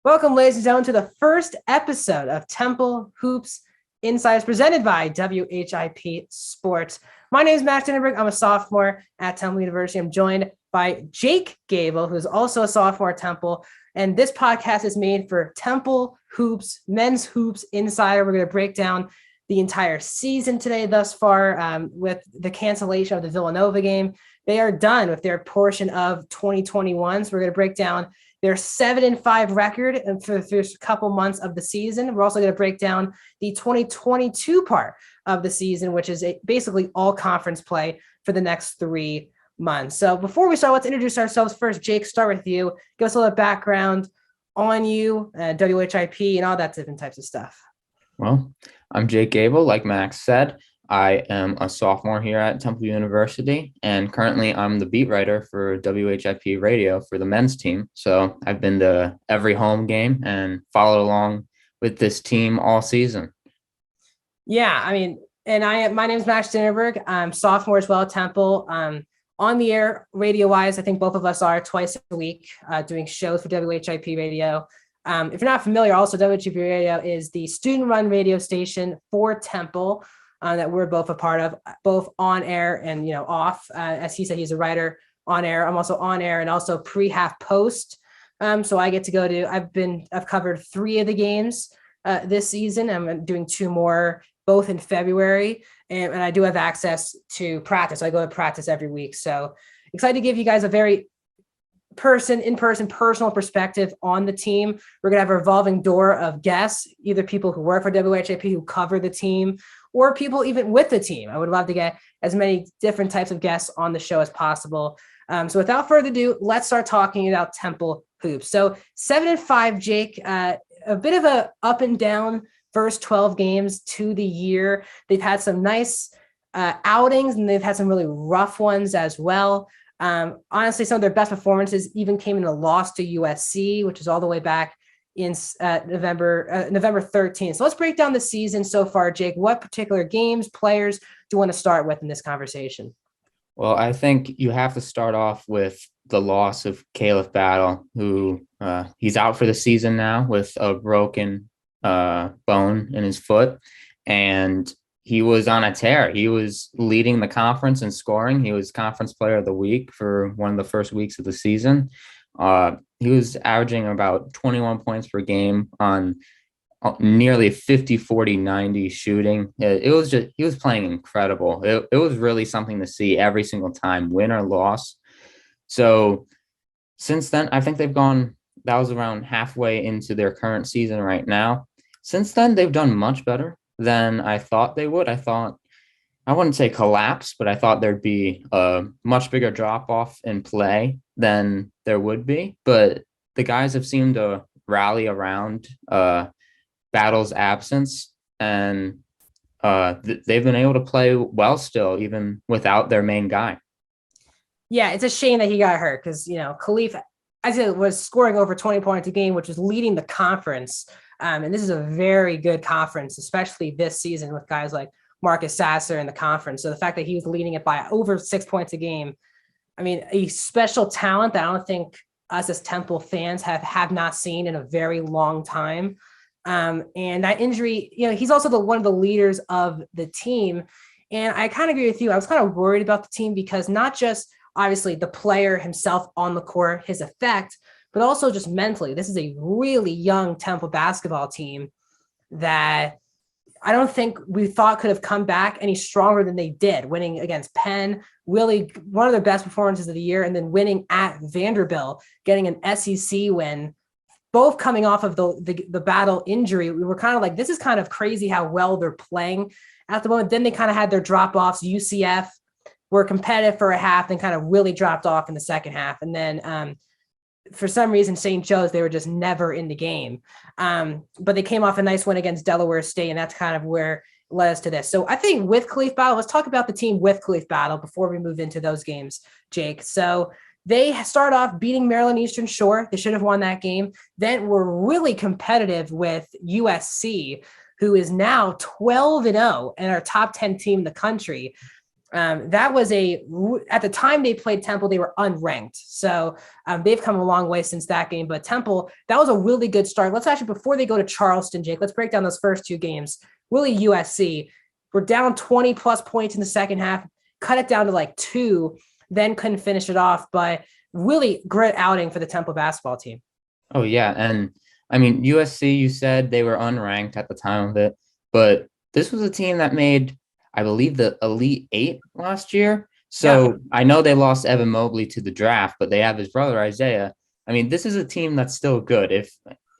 Welcome, ladies and gentlemen, to the first episode of Temple Hoops Insiders presented by WHIP Sports. My name is Matt Dinenberg. I'm a sophomore at Temple University. I'm joined by Jake Gabel, who's also a sophomore at Temple. And this podcast is made for Temple Hoops, Men's Hoops Insider. We're going to break down the entire season today thus far with the cancellation of the Villanova game. They are done with their portion of 2021. So we're going to break down their 7-5 record for the first couple months of the season. We're also going to break down the 2022 part of the season, which is basically all conference play for the next 3 months. So before we start, let's introduce ourselves first. Jake, start with you. Give us a little background on you, WHIP, and all that different types of stuff. Well, I'm Jake Gabel. Like Max said, I am a sophomore here at Temple University, and currently I'm the beat writer for WHIP Radio for the men's team. So I've been to every home game and followed along with this team all season. Yeah, I mean, my name is Max Dinenberg. I'm sophomore as well at Temple. On the air, radio-wise, I think both of us are twice a week doing shows for WHIP Radio. If you're not familiar, also WHIP Radio is the student-run radio station for Temple that we're both a part of, both on air and off. As he said, he's a writer on air. I'm also on air and also pre-half post. So I get to go to. I've covered 3 of the games this season. I'm doing 2 more, both in February, and I do have access to practice. So I go to practice every week. So excited to give you guys a very in-person personal perspective on the team. We're gonna have a revolving door of guests, either people who work for WHIP who cover the team, or people even with the team. I would love to get as many different types of guests on the show as possible. So without further ado, let's start talking about Temple hoops. So 7-5, Jake, a bit of a up and down first 12 games to the year. They've had some nice outings, and they've had some really rough ones as well. Honestly, some of their best performances even came in a loss to USC, which is all the way back in November 13th. So let's break down the season so far, Jake. What particular games, players do you want to start with in this conversation? Well, I think you have to start off with the loss of Caleb Battle, who he's out for the season now with a broken bone in his foot, and he was on a tear. He was leading the conference in scoring. He was conference player of the week for one of the first weeks of the season. He was averaging about 21 points per game on nearly 50, 40, 90 shooting. He was playing incredible. It was really something to see every single time, win or loss. So since then, I think that was around halfway into their current season right now. Since then, they've done much better than I thought they would. I wouldn't say collapse, but I thought there'd be a much bigger drop off in play than there would be. But the guys have seemed to rally around Battle's absence, and they've been able to play well still, even without their main guy. Yeah, it's a shame that he got hurt because, Khalif, I said, was scoring over 20 points a game, which was leading the conference. And this is a very good conference, especially this season with guys like Marcus Sasser in the conference. So the fact that he was leading it by over 6 points a game, I mean, a special talent that I don't think us as Temple fans have not seen in a very long time. And that injury, he's also one of the leaders of the team. And I kind of agree with you. I was kind of worried about the team because not just obviously the player himself on the court, his effect, but also just mentally. This is a really young Temple basketball team that I don't think we thought could have come back any stronger than they did, winning against Penn, really one of their best performances of the year, and then winning at Vanderbilt, getting an SEC win, both coming off of the Battle injury. We were kind of like, this is kind of crazy how well they're playing at the moment. Then they kind of had their drop-offs. UCF were competitive for a half, then kind of really dropped off in the second half. And then for some reason, St. Joe's, they were just never in the game. But they came off a nice win against Delaware State, and that's kind of where it led us to this. So I think with Khalif Battle, let's talk about the team with Khalif Battle before we move into those games, Jake. So they start off beating Maryland Eastern Shore. They should have won that game. Then were really competitive with USC, who is now 12-0 and our top 10 team in the country. That was at the time they played Temple, they were unranked. So they've come a long way since that game. But Temple, that was a really good start. Let's actually, before they go to Charleston, Jake, let's break down those first two games. Really, USC, we're down 20 plus points in the second half, cut it down to like 2, then couldn't finish it off. But really great outing for the Temple basketball team. Oh, yeah. And I mean, USC, you said they were unranked at the time of it, but this was a team that made, I believe, the Elite Eight last year. So I know they lost Evan Mobley to the draft, but they have his brother, Isaiah. I mean, this is a team that's still good. If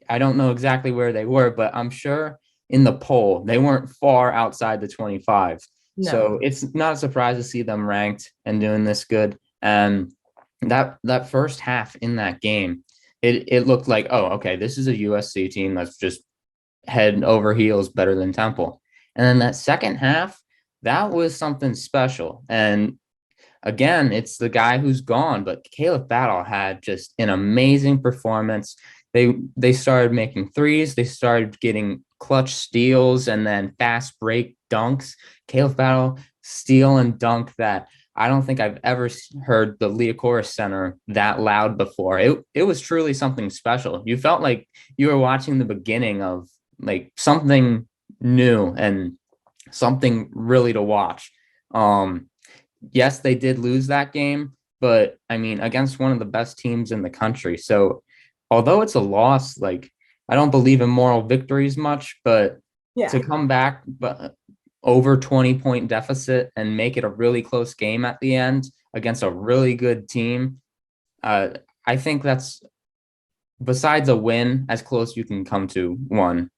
I don't know exactly where they were, but I'm sure in the poll, they weren't far outside the 25. No. So it's not a surprise to see them ranked and doing this good. And that first half in that game, it looked like, oh, okay, this is a USC team that's just head over heels better than Temple. And then that second half, that was something special. And again, it's the guy who's gone, but Caleb Battle had just an amazing performance. They started making threes. They started getting clutch steals and then fast break dunks. Caleb Battle steal and dunk that I don't think I've ever heard the Liacouras Center that loud before. It was truly something special. You felt like you were watching the beginning of like something new and something really to watch. Yes, they did lose that game, but I mean, against one of the best teams in the country. So although it's a loss, like I don't believe in moral victories much, but to come back over 20-point deficit and make it a really close game at the end against a really good team, I think that's, besides a win, as close you can come to one.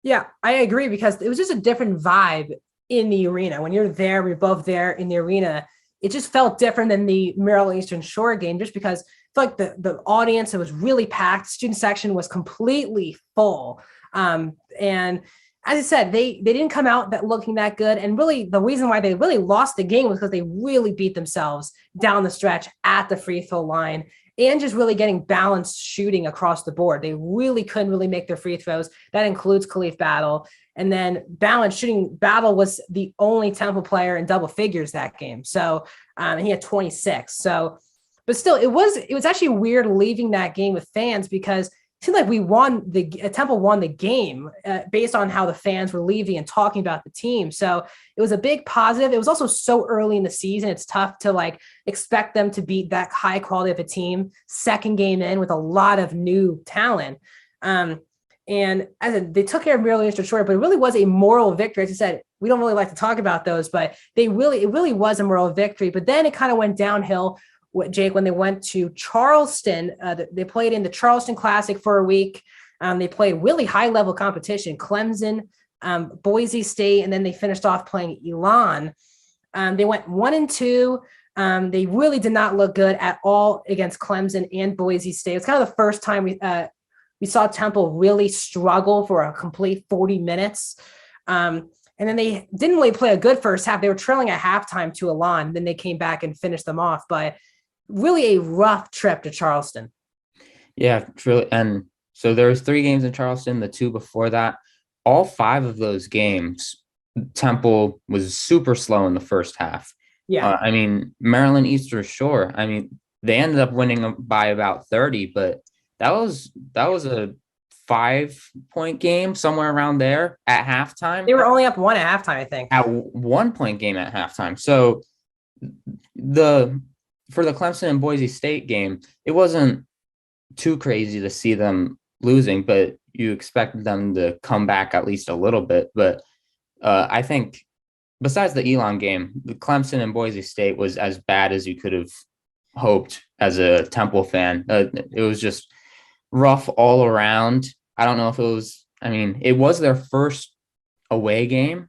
Yeah, I agree, because it was just a different vibe in the arena. When you're there, we're both there in the arena, it just felt different than the Maryland Eastern Shore game, just because I feel like the audience, it was really packed. Student section was completely full. And as I said, they didn't come out looking that good. And really the reason why they really lost the game was because they really beat themselves down the stretch at the free throw line and just really getting balanced shooting across the board. They really couldn't really make their free throws. That includes Khalif Battle. And then balanced shooting, Battle was the only Temple player in double figures that game. So and he had 26. So, but still, it was actually weird leaving that game with fans, because it seemed like Temple won the game based on how the fans were leaving and talking about the team. So it was a big positive. It was also so early in the season. It's tough to like expect them to beat that high quality of a team second game in with a lot of new talent. And as they took care of Maryland Eastern Shore, but it really was a moral victory. As I said, we don't really like to talk about those, but it really was a moral victory. But then it kind of went downhill, Jake, when they went to Charleston. They played in the Charleston Classic for a week. They played really high level competition, Clemson, Boise State, and then they finished off playing Elon. They went 1-2. They really did not look good at all against Clemson and Boise State. It's kind of the first time we saw Temple really struggle for a complete 40 minutes. And then they didn't really play a good first half. They were trailing at halftime to Elon. Then they came back and finished them off. But really a rough trip to Charleston. Yeah, truly. And so there was 3 games in Charleston, the 2 before that. All 5 of those games, Temple was super slow in the first half. Yeah. I mean, Maryland Eastern Shore, I mean, they ended up winning by about 30, but that was a 5-point game, somewhere around there at halftime. They were only up 1 at halftime, I think. At 1-point game at halftime. So for the Clemson and Boise State game, it wasn't too crazy to see them losing, but you expected them to come back at least a little bit. But I think besides the Elon game, the Clemson and Boise State was as bad as you could have hoped as a Temple fan. It was just rough all around. I don't know if it was their first away game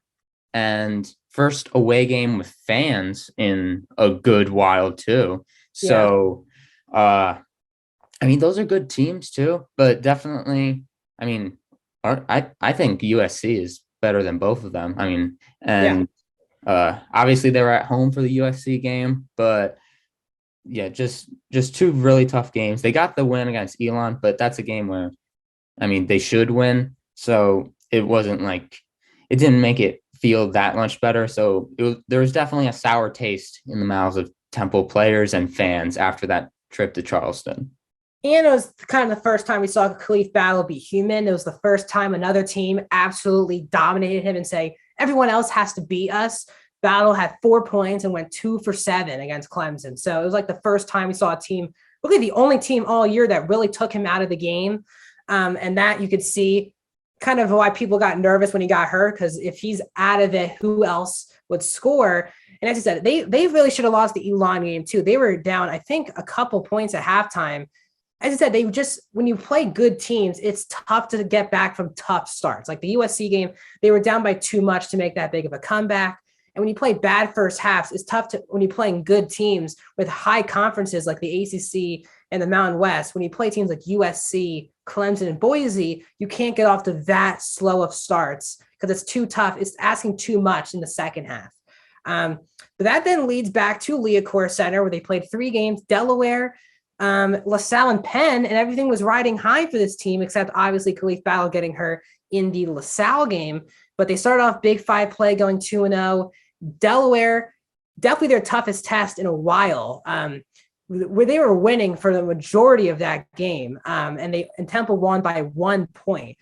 and first away game with fans in a good while too. So, I mean, those are good teams too, but definitely, I mean, I think USC is better than both of them. I mean, and obviously they were at home for the USC game, but yeah, just 2 really tough games. They got the win against Elon, but that's a game where, I mean, they should win. So it wasn't like, it didn't make it feel that much better. So there was definitely a sour taste in the mouths of Temple players and fans after that trip to Charleston. And it was kind of the first time we saw Khalif Battle be human. It was the first time another team absolutely dominated him and say, everyone else has to beat us. Battle had 4 points and went 2 for 7 against Clemson. So it was like the first time we saw a team, really the only team all year that really took him out of the game. And that you could see kind of why people got nervous when he got hurt, because if he's out of it, who else would score? And as I said, they really should have lost the Elon game too. They were down, I think, a couple points at halftime. As I said, they just, when you play good teams, it's tough to get back from tough starts. Like the USC game, they were down by too much to make that big of a comeback. And when you play bad first halves, it's tough to, when you're playing good teams with high conferences like the ACC and the Mountain West, when you play teams like USC, Clemson, and Boise, you can't get off to that slow of starts because it's too tough. It's asking too much in the second half. But that then leads back to Liacouras Center, where they played 3 games, Delaware, LaSalle, and Penn, and everything was riding high for this team, except obviously Khalif Battle getting hurt in the LaSalle game. But they started off Big 5 play going 2-0. Delaware, definitely their toughest test in a while, where they were winning for the majority of that game. And Temple won by 1 point.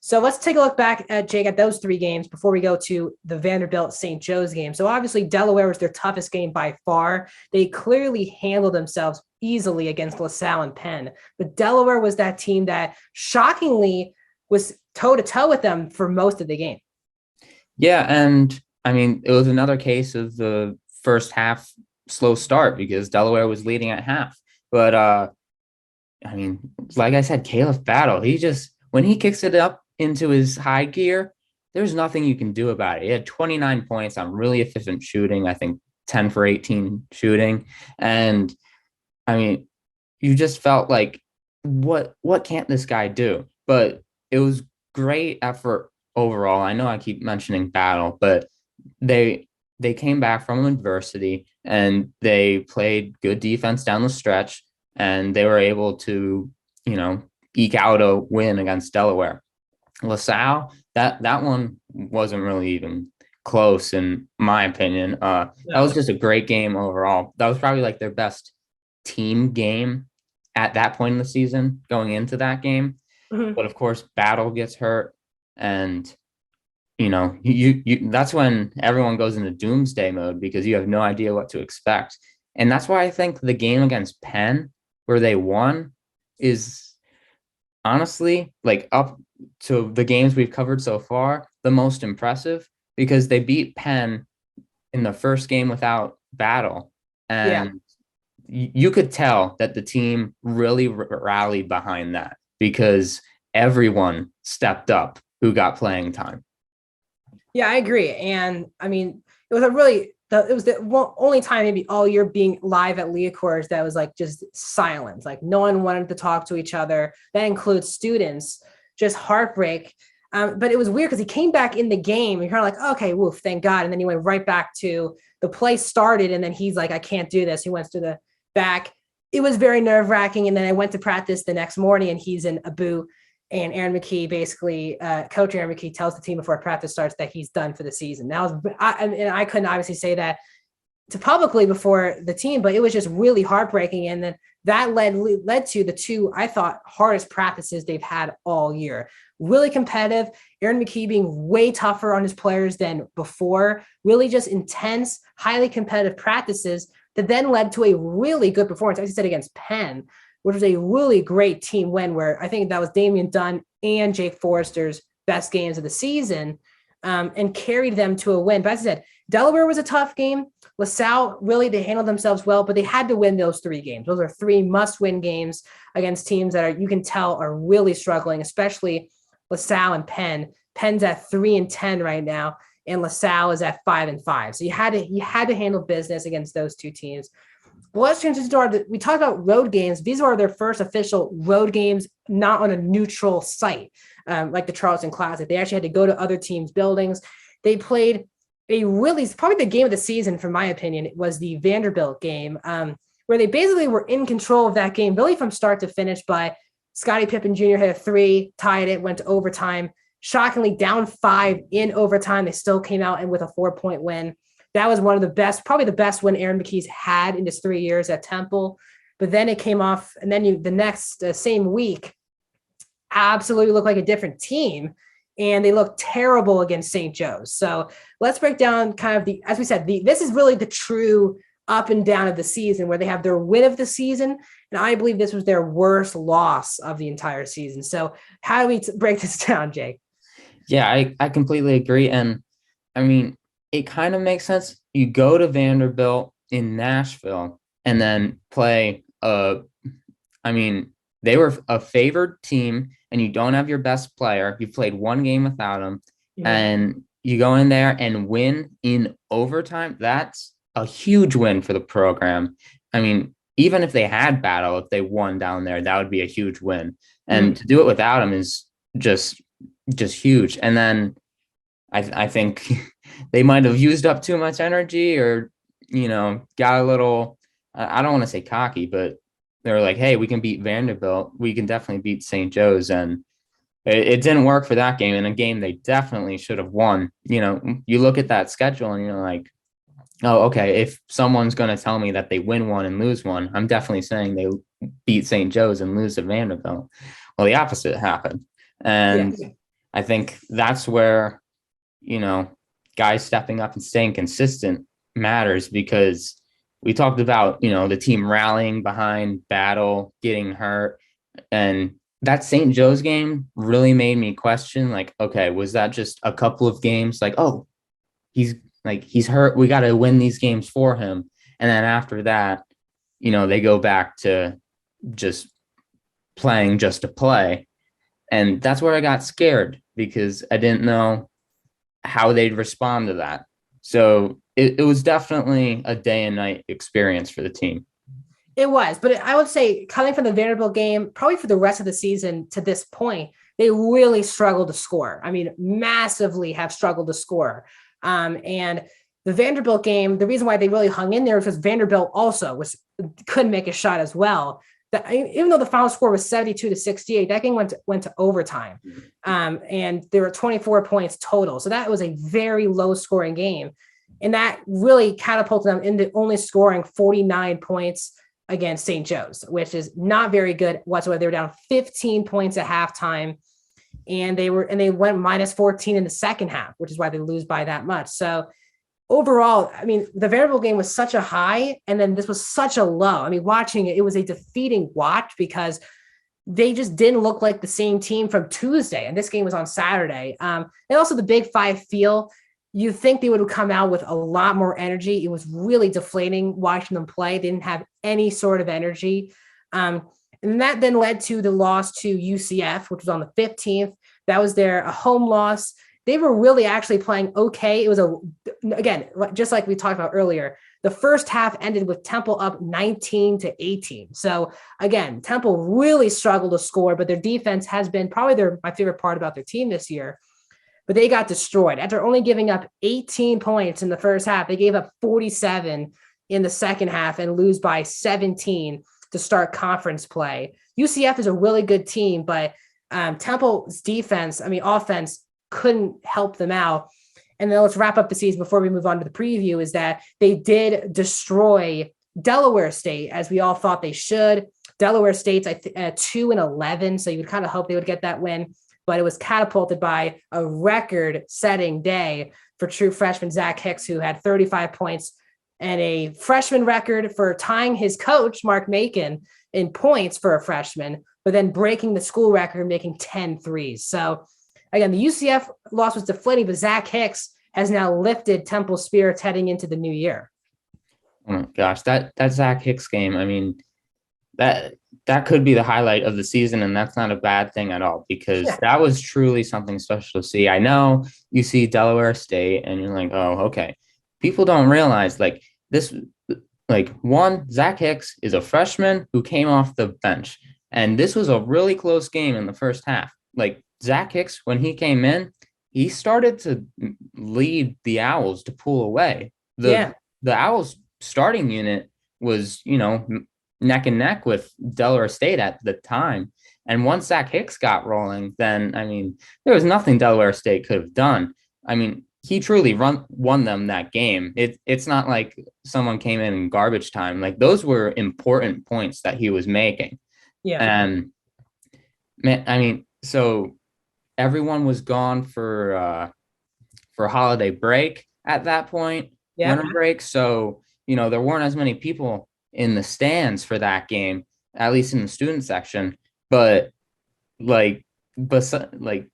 So let's take a look back at Jake at those 3 games before we go to the Vanderbilt St. Joe's game. So obviously Delaware was their toughest game by far. They clearly handled themselves easily against LaSalle and Penn, but Delaware was that team that shockingly was toe to toe with them for most of the game. Yeah. And I mean, it was another case of the first half slow start because Delaware was leading at half. But I mean, like I said, Khalif Battle, when he kicks it up into his high gear, there's nothing you can do about it. He had 29 points on really efficient shooting, I think 10 for 18 shooting. And I mean, you just felt like, what can't this guy do? But it was great effort overall. I know I keep mentioning Battle, but they came back from adversity and they played good defense down the stretch, and they were able to, eke out a win against Delaware. LaSalle, that one wasn't really even close in my opinion. That was just a great game overall. That was probably like their best team game at that point in the season going into that game. Mm-hmm. But of course, Battle gets hurt, and you that's when everyone goes into doomsday mode because you have no idea what to expect. And that's why I think the game against Penn, where they won, is honestly, like, up to the games we've covered so far, the most impressive, because they beat Penn in the first game without Battle. And you could tell that the team really rallied behind that because everyone stepped up who got playing time. Yeah, I agree. And I mean, it was the only time maybe all year being live at Liacouras that was like just silence. Like no one wanted to talk to each other. That includes students. Just heartbreak. But it was weird because he came back in the game and you're kind of like, okay, woof, thank God. And then he went right back to the play started. And then he's like, I can't do this. He went to the back. It was very nerve wracking. And then I went to practice the next morning and he's in Abu. And Aaron McKee basically, Coach Aaron McKee tells the team before practice starts that he's done for the season. I couldn't obviously say that to publicly before the team, but it was just really heartbreaking. And then that led to the 2, I thought, hardest practices they've had all year. Really competitive. Aaron McKee being way tougher on his players than before. Really just intense, highly competitive practices that then led to a really good performance, as I said, against Penn, which was a really great team win, where I think that was Damian Dunn and Jake Forrester's best games of the season, and carried them to a win. But as I said, Delaware was a tough game. LaSalle, really, they handled themselves well, but they had to win those 3 games. Those are 3 must-win games against teams that you can tell are really struggling, especially LaSalle and Penn. Penn's at 3-10 right now, and LaSalle is at 5-5. So you had to handle business against those 2 teams. Well, let's transition to we talked about road games. These are their first official road games, not on a neutral site, like the Charleston Classic. They actually had to go to other teams' buildings. They played probably the game of the season, from my opinion, was the Vanderbilt game, where they basically were in control of that game, really from start to finish. But Scottie Pippen Jr. hit a 3, tied it, went to overtime. shockingly down 5 in overtime. They still came out and with a 4-point win. That was one of the best, probably the best win Aaron McKie's had in his 3 years at Temple. But then it came off, and then the next same week, absolutely looked like a different team, and they looked terrible against St. Joe's. So let's break down kind of as we said, this is really the true up and down of the season, where they have their win of the season, and I believe this was their worst loss of the entire season. So how do we break this down, Jake? Yeah, I completely agree. And I mean, it kind of makes sense. You go to Vanderbilt in Nashville and then play they were a favored team, and you don't have your best player. You played one game without him, and you go in there and win in overtime. That's a huge win for the program. I mean, even if they had Battle, if they won down there, that would be a huge win. And to do it without him is just huge. And then I think they might have used up too much energy, or, got a little, I don't want to say cocky, but they were like, hey, we can beat Vanderbilt. We can definitely beat St. Joe's. And it didn't work for that game, in a game they definitely should have won. You look at that schedule and you're like, oh, okay, if someone's going to tell me that they win one and lose one, I'm definitely saying they beat St. Joe's and lose to Vanderbilt. Well, the opposite happened. And I think that's where, guys stepping up and staying consistent matters, because we talked about, the team rallying behind Battle, getting hurt. And that St. Joe's game really made me question, like, okay, was that just a couple of games? Like, oh, he's hurt. We got to win these games for him. And then after that, they go back to just playing just to play. And that's where I got scared, because I didn't know how they'd respond to that. So it was definitely a day and night experience for the team. It was, but I would say, coming from the Vanderbilt game, probably for the rest of the season to this point, they really struggled to score. I mean, massively have struggled to score. And the Vanderbilt game, the reason why they really hung in there is because Vanderbilt also couldn't make a shot as well. Even though the final score was 72-68, that game went to overtime. And there were 24 points total. So that was a very low scoring game. And that really catapulted them into only scoring 49 points against St. Joe's, which is not very good whatsoever. They were down 15 points at halftime, and they went minus 14 in the second half, which is why they lose by that much. So overall, I mean, the Vanderbilt game was such a high, and then this was such a low. I mean, watching it, it was a defeating watch, because they just didn't look like the same team from Tuesday, and this game was on Saturday. And also the Big Five feel, you think they would come out with a lot more energy. It was really deflating watching them play. They didn't have any sort of energy. And that then led to the loss to UCF, which was on the 15th. That was a home loss. They were really actually playing okay. It was again, just like we talked about earlier, the first half ended with Temple up 19-18. So again, Temple really struggled to score, but their defense has been probably my favorite part about their team this year. But they got destroyed. After only giving up 18 points in the first half, they gave up 47 in the second half and lose by 17 to start conference play. UCF is a really good team, but Temple's offense couldn't help them out. And then let's wrap up the season before we move on to the preview, is that they did destroy Delaware State, as we all thought they should. Delaware State's 2-11, so you would kind of hope they would get that win. But it was catapulted by a record-setting day for true freshman Zach Hicks, who had 35 points and a freshman record for tying his coach, Mark Macon, in points for a freshman, but then breaking the school record, making 10 threes. So, again, the UCF loss was deflating, but Zach Hicks has now lifted Temple's spirits heading into the new year. Oh, my gosh, that Zach Hicks game, I mean, that could be the highlight of the season, and that's not a bad thing at all, because that was truly something special to see. I know you see Delaware State and you're like, oh, okay. People don't realize, like, this, like, Zach Hicks is a freshman who came off the bench, and this was a really close game in the first half. Like, Zach Hicks, when he came in, he started to lead the Owls to pull away. The Owls starting unit was, neck and neck with Delaware State at the time. And once Zach Hicks got rolling, then, I mean, there was nothing Delaware State could have done. I mean, he truly won them that game. It's not like someone came in garbage time. Like, those were important points that he was making. Yeah. And, man, I mean, so everyone was gone for holiday break at that point, winter break. So, there weren't as many people in the stands for that game, at least in the student section. But besides the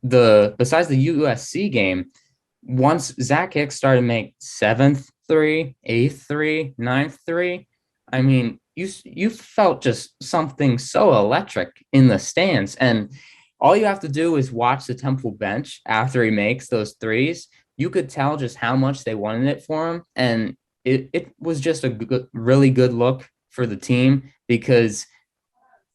USC game, once Zach Hicks started to make 7th three, 8th three, 9th three, I mean, you felt just something so electric in the stands. And all you have to do is watch the Temple bench after he makes those threes. You could tell just how much they wanted it for him. And it was just a really good look for the team, because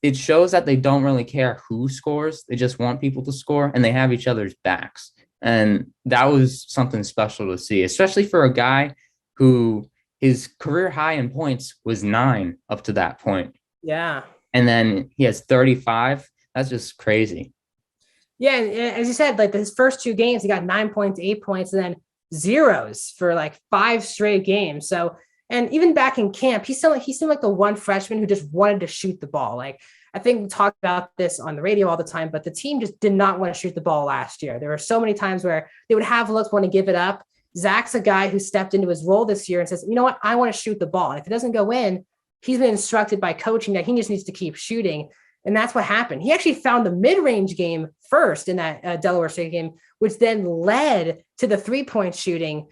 it shows that they don't really care who scores. They just want people to score, and they have each other's backs. And that was something special to see, especially for a guy who his career high in points was 9 up to that point. Yeah. And then he has 35. That's just crazy. Yeah. And as you said, like his first 2 games, he got 9 points, 8 points, and then zeros for like 5 straight games. So, and even back in camp, he seemed like the one freshman who just wanted to shoot the ball. Like, I think we talked about this on the radio all the time, but the team just did not want to shoot the ball last year. There were so many times where they would have looks, want to give it up. Zach's a guy who stepped into his role this year and says, you know what, I want to shoot the ball. And if it doesn't go in, he's been instructed by coaching that he just needs to keep shooting. And that's what happened. He actually found the mid-range game first in that Delaware State game, which then led to the 3-point shooting,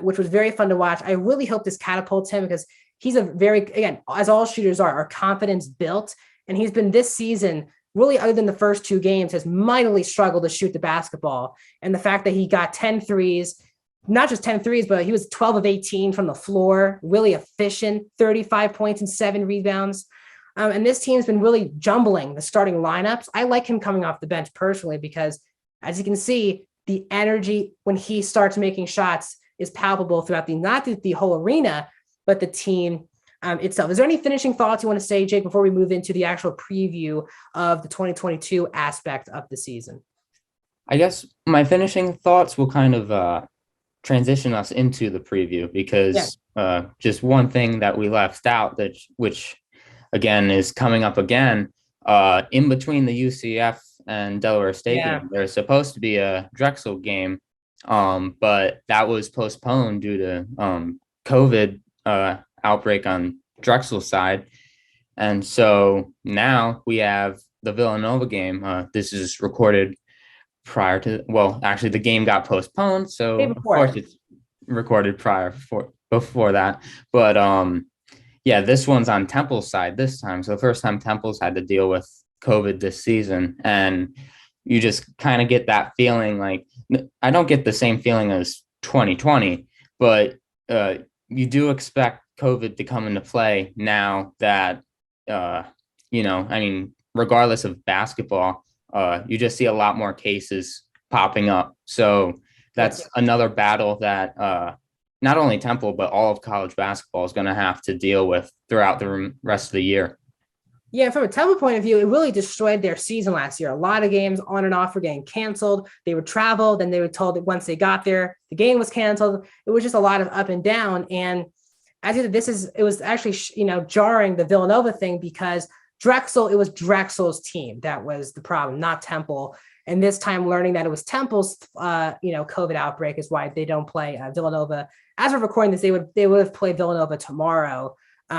which was very fun to watch. I really hope this catapults him, because he's again, as all shooters are confidence built. And he's been this season, really, other than the first 2 games, has mightily struggled to shoot the basketball. And the fact that he got 10 threes, not just 10 threes, but he was 12 of 18 from the floor, really efficient, 35 points and 7 rebounds. And this team's been really jumbling the starting lineups. I like him coming off the bench personally, because as you can see, the energy when he starts making shots is palpable throughout not the whole arena, but the team itself. Is there any finishing thoughts you want to say, Jake, before we move into the actual preview of the 2022 aspect of the season? I guess my finishing thoughts will kind of transition us into the preview, because just one thing that we left out, which again is coming up again in between the UCF and Delaware State game. There's supposed to be a Drexel game, but that was postponed due to COVID outbreak on Drexel's side. And so now we have the Villanova game. This is recorded prior to, actually the game got postponed. So of course it's recorded before that. But this one's on Temple's side this time. So the first time Temple's had to deal with COVID this season. And you just kind of get that feeling, like, I don't get the same feeling as 2020, but you do expect COVID to come into play now that, I mean, regardless of basketball, you just see a lot more cases popping up. So that's another battle that not only Temple, but all of college basketball is going to have to deal with throughout the rest of the year. Yeah, from a Temple point of view, it really destroyed their season last year. A lot of games on and off were getting canceled. They would travel, then they were told that once they got there, the game was canceled. It was just a lot of up and down. And as you said, it was actually, jarring, the Villanova thing, because it was Drexel's team that was the problem, not Temple. And this time learning that it was Temple's, COVID outbreak is why they don't play Villanova. As we're recording this, they would have played Villanova tomorrow,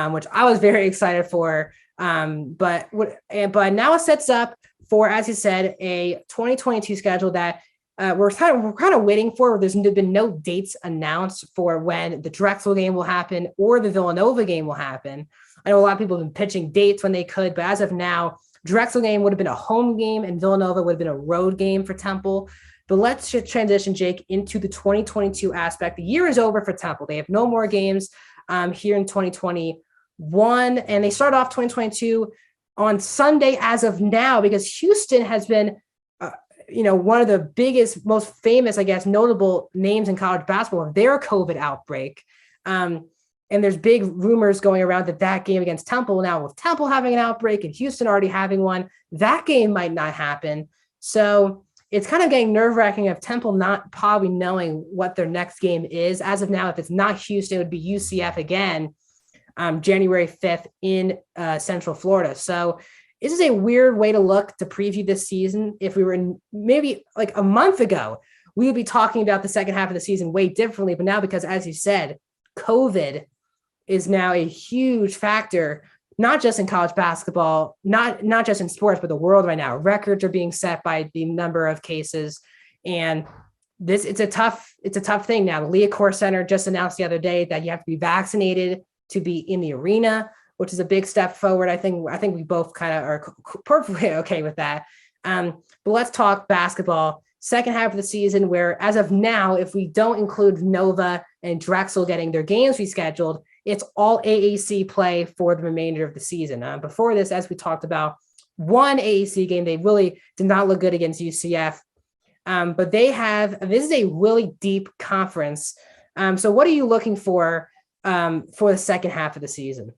which I was very excited for. But now it sets up for, as you said, a 2022 schedule that we're kind of waiting for. There's been no dates announced for when the Drexel game will happen or the Villanova game will happen. I know a lot of people have been pitching dates when they could, but as of now, Drexel game would have been a home game and Villanova would have been a road game for Temple. But let's just transition, Jake, into the 2022 aspect. The year is over for Temple. They have no more games here in 2021, and they start off 2022 on Sunday as of now, because Houston has been one of the biggest, most famous, I guess, notable names in college basketball of their COVID outbreak. And there's big rumors going around that game against Temple now, with Temple having an outbreak and Houston already having one, that game might not happen. So it's kind of getting nerve-wracking of Temple not probably knowing what their next game is. As of now, if it's not Houston, it would be UCF again, January 5th in Central Florida. So this is a weird way to look to preview this season. If we were in maybe like a month ago, we would be talking about the second half of the season way differently. But now, because as you said, COVID is now a huge factor, not just in college basketball, not just in sports, but the world right now. Records are being set by the number of cases. And it's a tough thing now. The Leocore Center just announced the other day that you have to be vaccinated to be in the arena, which is a big step forward. I think we both kind of are perfectly okay with that. But let's talk basketball. Second half of the season, where as of now, if we don't include Nova and Drexel getting their games rescheduled, it's all AAC play for the remainder of the season. Before this, as we talked about, one AAC game, they really did not look good against UCF. But this is a really deep conference. So what are you looking for the second half of the season?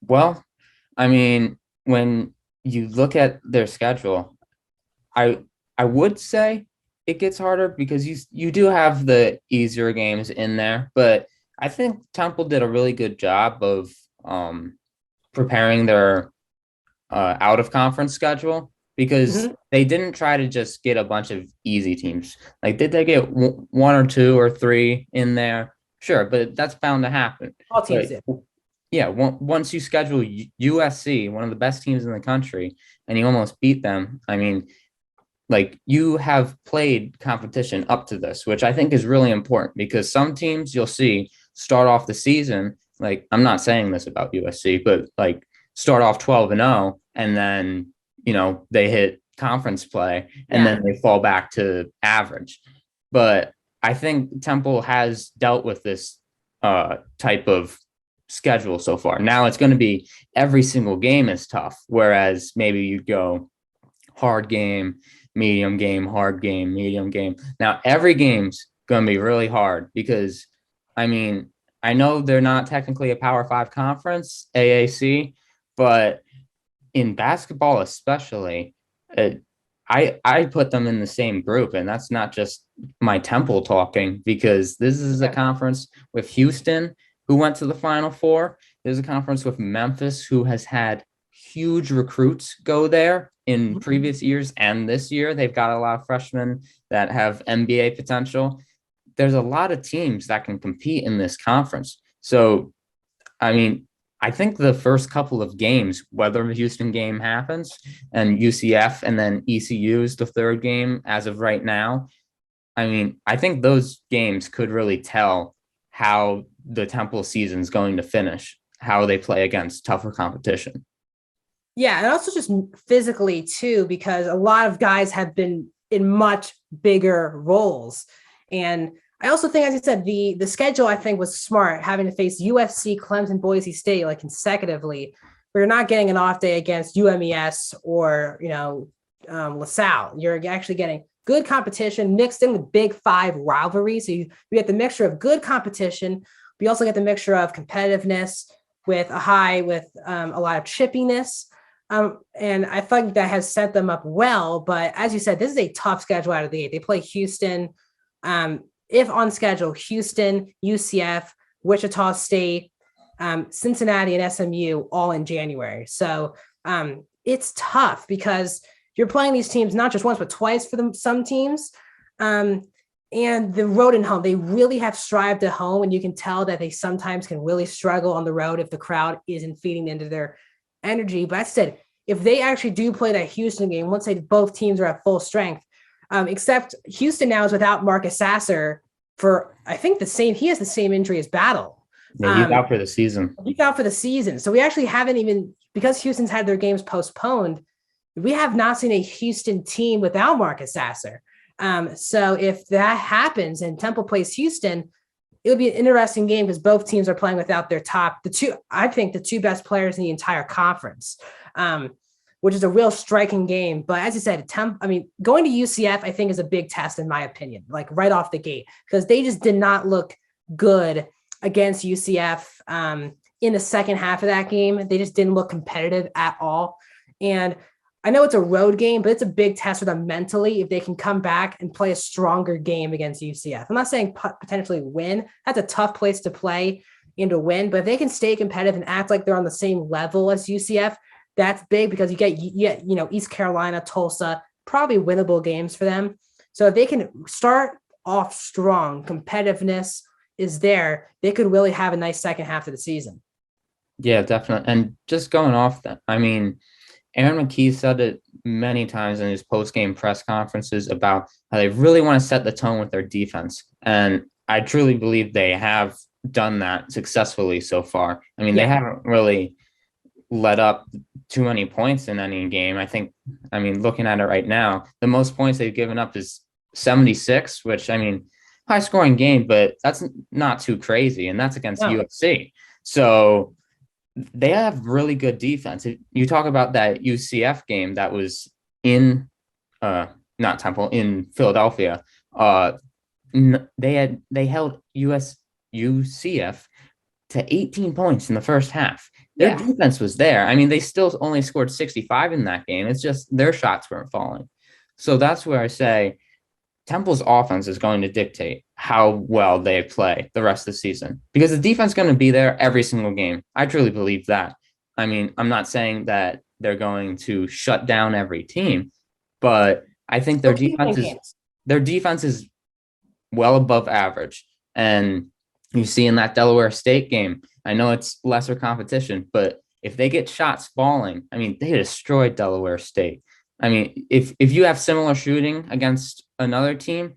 Well, I mean, when you look at their schedule, I would say it gets harder because you do have the easier games in there, but I think Temple did a really good job of preparing their out of conference schedule, because they didn't try to just get a bunch of easy teams. Like, did they get one or two or three in there? Sure, but that's bound to happen. All teams did. Yeah, once you schedule USC, one of the best teams in the country, and you almost beat them, I mean, like, you have played competition up to this, which I think is really important, because some teams you'll see start off the season, like, I'm not saying this about USC, but like start off 12-0, and then, they hit conference play and then they fall back to average. But I think Temple has dealt with this type of schedule so far. Now it's going to be every single game is tough, whereas maybe you'd go hard game, medium game, hard game, medium game. Now every game's going to be really hard, because, I mean, I know they're not technically a Power 5 conference, AAC, but in basketball especially, I put them in the same group, and that's not just my Temple talking, because this is a conference with Houston, who went to the Final Four. There's a conference with Memphis, who has had huge recruits go there in previous years, and this year they've got a lot of freshmen that have NBA potential. There's a lot of teams that can compete in this conference. So, I mean, I think the first couple of games, whether the Houston game happens and UCF and then ECU is the third game as of right now, I mean, I think those games could really tell how the Temple season is going to finish, how they play against tougher competition. Yeah, and also just physically too, because a lot of guys have been in much bigger roles. And I also think, as you said, the schedule, I think, was smart, having to face USC, Clemson, Boise State like consecutively. We're not getting an off day against UMES or LaSalle. You're actually getting good competition mixed in with Big Five rivalry. So you get the mixture of good competition, but you also get the mixture of competitiveness with a lot of chippiness. And I think that has set them up well. But as you said, this is a tough schedule out of the gate. They play Houston. If on schedule, Houston, UCF, Wichita State, Cincinnati, and SMU all in January. So it's tough, because you're playing these teams not just once, but twice for some teams. And the road and home, they really have strived at home, and you can tell that they sometimes can really struggle on the road if the crowd isn't feeding into their energy. But I said, if they actually do play that Houston game, let's say both teams are at full strength, except Houston now is without Marcus Sasser for, I think, he has the same injury as Battle. Yeah, he's out for the season. He's out for the season. So we actually haven't even, because Houston's had their games postponed, we have not seen a Houston team without Marcus Sasser. So if that happens and Temple plays Houston, it would be an interesting game, because both teams are playing without their the two best players in the entire conference, which is a real striking game. But as you said, going to UCF, I think, is a big test, in my opinion, like right off the gate, because they just did not look good against UCF in the second half of that game. They just didn't look competitive at all. And I know it's a road game, but it's a big test for them mentally if they can come back and play a stronger game against UCF. I'm not saying potentially win. That's a tough place to play and to win, but if they can stay competitive and act like they're on the same level as UCF, that's big because you get East Carolina, Tulsa, probably winnable games for them. So if they can start off strong, competitiveness is there, they could really have a nice second half of the season. Yeah, definitely. And just going off that, I mean, Aaron McKee said it many times in his post-game press conferences about how they really want to set the tone with their defense. And I truly believe they have done that successfully so far. I mean, they haven't really let up too many points in any game. I mean, looking at it right now, the most points they've given up is 76, which, I mean, high scoring game, but that's not too crazy. And that's against USC. So they have really good defense. You talk about that UCF game that was in not Temple, in Philadelphia. They held UCF to 18 points in the first half. Their defense was there. I mean, they still only scored 65 in that game. It's just their shots weren't falling. So that's where I say Temple's offense is going to dictate how well they play the rest of the season, because the defense is going to be there every single game. I truly believe that. I mean, I'm not saying that they're going to shut down every team, but I think their defense is well above average. And you see in that Delaware State game, I know it's lesser competition, but if they get shots falling, I mean, they destroyed Delaware State. I mean, if you have similar shooting against another team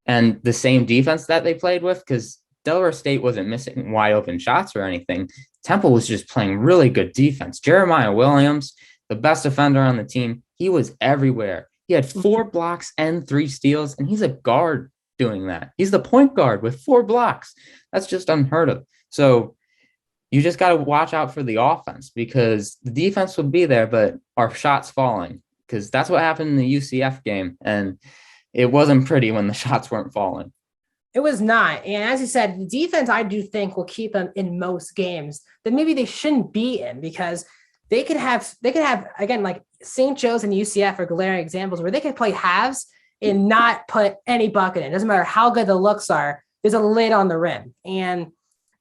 and the same defense that they played with, because Delaware State wasn't missing wide open shots or anything, Temple was just playing really good defense. Jeremiah Williams, the best defender on the team, he was everywhere. He had 4 blocks and 3 steals, and he's a guard doing that. He's the point guard with 4 blocks. That's just unheard of. So you just got to watch out for the offense, because the defense will be there, but are shots falling? Because that's what happened in the UCF game. And it wasn't pretty when the shots weren't falling. It was not. And as you said, the defense, I do think, will keep them in most games that maybe they shouldn't be in, because they could have, again, like St. Joe's and UCF are glaring examples where they could play halves and not put any bucket in. It doesn't matter how good the looks are. There's a lid on the rim. And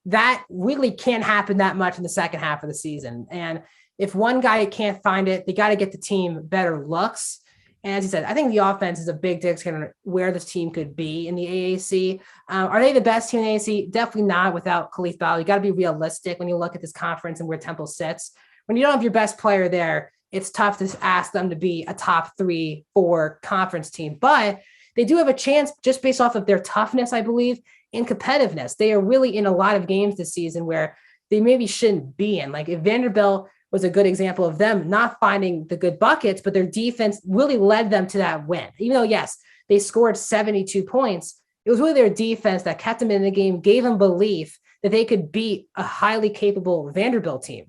that really can't happen that much in the second half of the season. And if one guy can't find it, they got to get the team better looks. And as you said, I think the offense is a big dictator where this team could be in the AAC. Are they the best team in the AAC? Definitely not without Khalif Battle. You got to be realistic when you look at this conference and where Temple sits. When you don't have your best player there, it's tough to ask them to be a top 3-4 conference team. But they do have a chance just based off of their toughness, I believe, and competitiveness. They are really in a lot of games this season where they maybe shouldn't be in. Like if Vanderbilt was a good example of them not finding the good buckets, but their defense really led them to that win. Even though, yes, they scored 72 points, it was really their defense that kept them in the game, gave them belief that they could beat a highly capable Vanderbilt team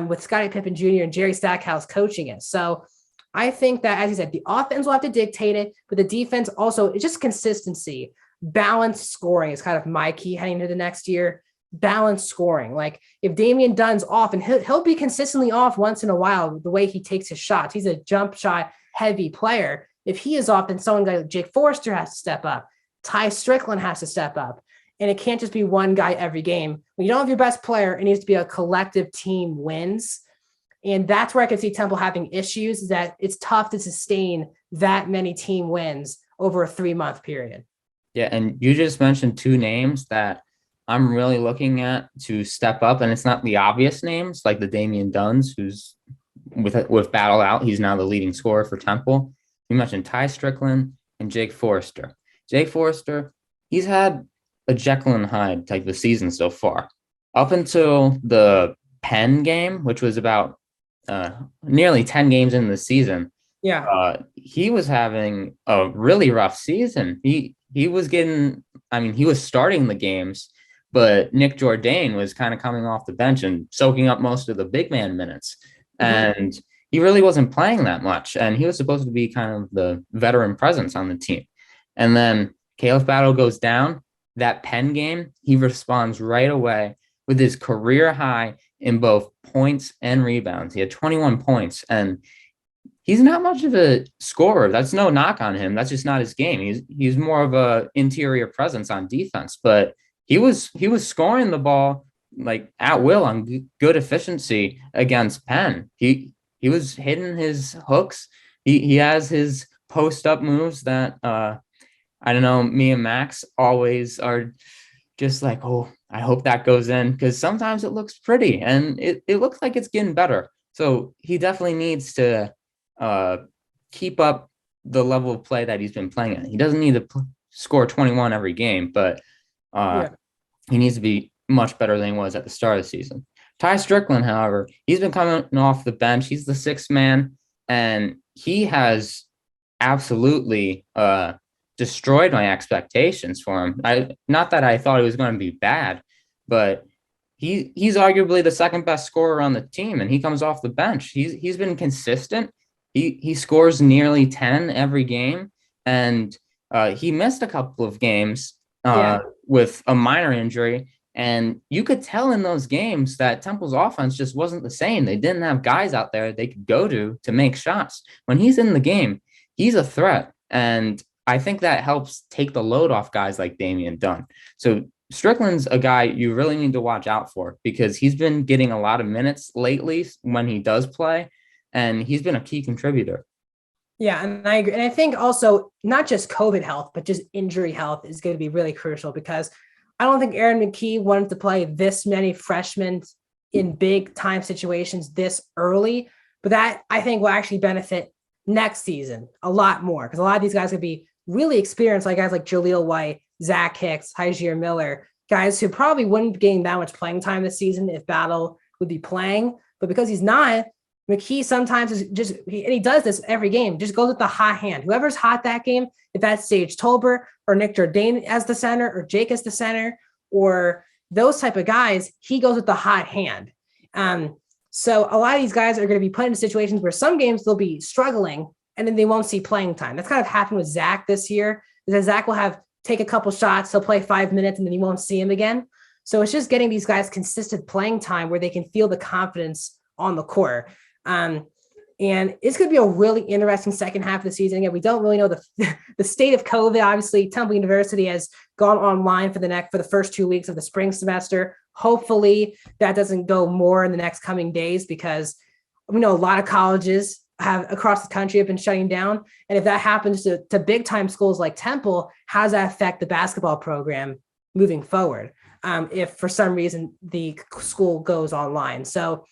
with Scottie Pippen Jr. and Jerry Stackhouse coaching it. So I think that, as you said, the offense will have to dictate it, but the defense also, it's just consistency. Balanced scoring is kind of my key heading into the next year. Balanced scoring. Like if Damian Dunn's off, and he'll be consistently off once in a while, the way he takes his shots. He's a jump shot heavy player. If he is off, then someone like Jake Forrester has to step up. Ty Strickland has to step up. And it can't just be one guy every game. When you don't have your best player, it needs to be a collective team wins. And that's where I can see Temple having issues, is that it's tough to sustain that many team wins over a 3-month period. Yeah, and you just mentioned 2 names that I'm really looking at to step up, and it's not the obvious names like the Damian Duns, who's with Battle out. He's now the leading scorer for Temple. You mentioned Ty Strickland and Jake Forrester. Jake Forrester, he's had a Jekyll and Hyde type of season so far. Up until the Penn game, which was about nearly 10 games into the season, he was having a really rough season. He was he was starting the games, but Nick Jourdain was kind of coming off the bench and soaking up most of the big man minutes. Mm-hmm. And he really wasn't playing that much. And he was supposed to be kind of the veteran presence on the team. And then Caleb Battle goes down. that Penn game, he responds right away with his career high in both points and rebounds. He had 21 points, and he's not much of a scorer. That's no knock on him. That's just not his game. He's more of a interior presence on defense, but he was scoring the ball like at will on good efficiency against Penn. He was hitting his hooks. He has his post up moves that I don't know, me and Max always are just like, oh, I hope that goes in, because sometimes it looks pretty and it looks like it's getting better. So he definitely needs to uh, keep up the level of play that he's been playing at. He doesn't need to score 21 every game, but Yeah. he needs to be much better than he was at the start of the season. Ty Strickland, however, he's been coming off the bench. He's the sixth man, and he has absolutely destroyed my expectations for him. Not that I thought he was going to be bad, but he's arguably the second best scorer on the team, and he comes off the bench. He's been consistent. He scores nearly 10 every game, and he missed a couple of games with a minor injury. And you could tell in those games that Temple's offense just wasn't the same. They didn't have guys out there they could go to make shots. When he's in the game, he's a threat. And I think that helps take the load off guys like Damian Dunn. So Strickland's a guy you really need to watch out for, because he's been getting a lot of minutes lately when he does play, and he's been a key contributor. Yeah, and I agree. And I think also not just COVID health, but just injury health is going to be really crucial, because I don't think Aaron McKie wanted to play this many freshmen in big time situations this early, but that I think will actually benefit next season a lot more, because a lot of these guys could be really experienced, like guys like Jaleel White, Zach Hicks, Hygier Miller, guys who probably wouldn't be getting that much playing time this season if Battle would be playing. But because he's not, McKie sometimes is just, and he does this every game, just goes with the hot hand. Whoever's hot that game, if that's Sage Tolbert or Nick Jourdain as the center or Jake as the center or those type of guys, he goes with the hot hand. So a lot of these guys are going to be put into situations where some games they'll be struggling and then they won't see playing time. That's kind of happened with Zach this year, is that Zach will take a couple shots, he'll play 5 minutes, and then you won't see him again. So it's just getting these guys consistent playing time where they can feel the confidence on the court. And it's going to be a really interesting second half of the season. Again, we don't really know the state of COVID. Obviously, Temple University has gone online for the first 2 weeks of the spring semester. Hopefully that doesn't go more in the next coming days, because we know a lot of colleges across the country have been shutting down. And if that happens to big time schools like Temple, how does that affect the basketball program moving forward? If for some reason the school goes online. So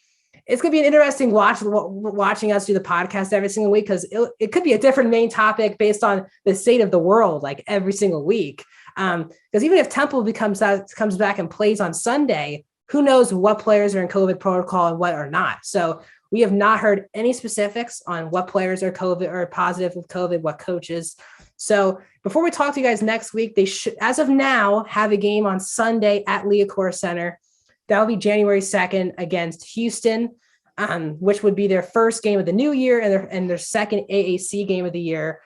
it's going to be an interesting watching us do the podcast every single week, because it could be a different main topic based on the state of the world, like every single week. Because even if Temple comes back and plays on Sunday, who knows what players are in COVID protocol and what are not. So we have not heard any specifics on what players are COVID or positive with COVID, what coaches. So before we talk to you guys next week, they should, as of now, have a game on Sunday at Leocor Center. That will be January 2nd against Houston, which would be their first game of the new year and their second AAC game of the year,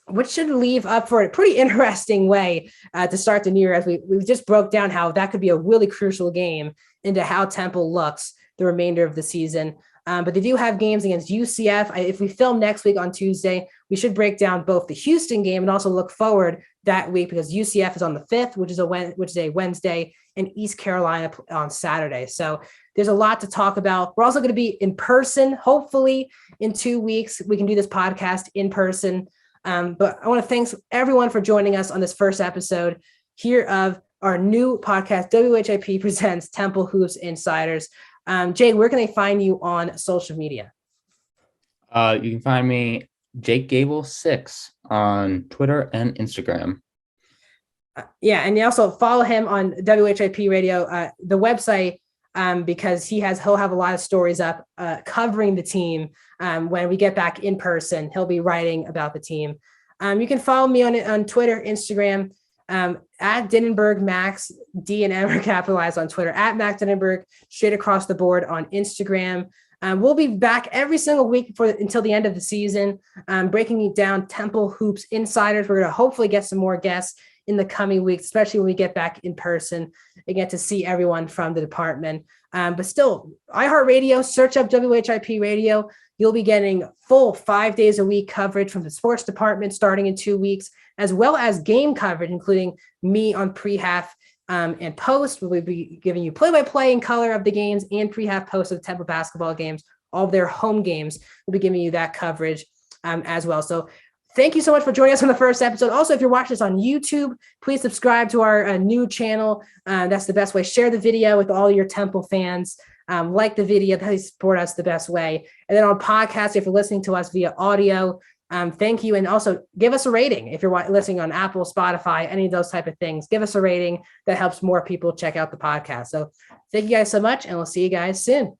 which should leave up for a pretty interesting way to start the new year, as we just broke down how that could be a really crucial game into how Temple looks the remainder of the season. But they do have games against UCF. If we film next week on Tuesday, we should break down both the Houston game and also look forward that week, because UCF is on the 5th, which is a Wednesday, and East Carolina on Saturday. So there's a lot to talk about. We're also going to be in person, hopefully in 2 weeks. We can do this podcast in person. But I want to thank everyone for joining us on this first episode here of our new podcast, WHIP Presents Temple Hoops Insiders. Jake, where can they find you on social media? You can find me, Jake Gabel 6, on Twitter and Instagram. And you also follow him on WHIP Radio, the website, because he'll have a lot of stories up covering the team. When we get back in person, he'll be writing about the team. You can follow me on Twitter, Instagram, at Dinenberg Max. D and M are capitalized on Twitter, at Max Dinenberg, straight across the board on Instagram. We'll be back every single week until the end of the season, breaking down Temple Hoops Insiders. We're going to hopefully get some more guests in the coming weeks, especially when we get back in person and get to see everyone from the department. But still, iHeartRadio, search up WHIP Radio. You'll be getting full 5 days a week coverage from the sports department starting in 2 weeks, as well as game coverage, including me on pre-half and post. We'll be giving you play-by-play in color of the games and pre-half post of the Temple basketball games, all of their home games. We'll be giving you that coverage as well. So thank you so much for joining us on the first episode. Also, if you're watching this on YouTube, please subscribe to our new channel. That's the best way. Share the video with all your Temple fans. Like the video, that support us the best way. And then on podcast, if you're listening to us via audio, thank you. And also give us a rating. If you're listening on Apple, Spotify, any of those type of things, give us a rating. That helps more people check out the podcast. So thank you guys so much, and we'll see you guys soon.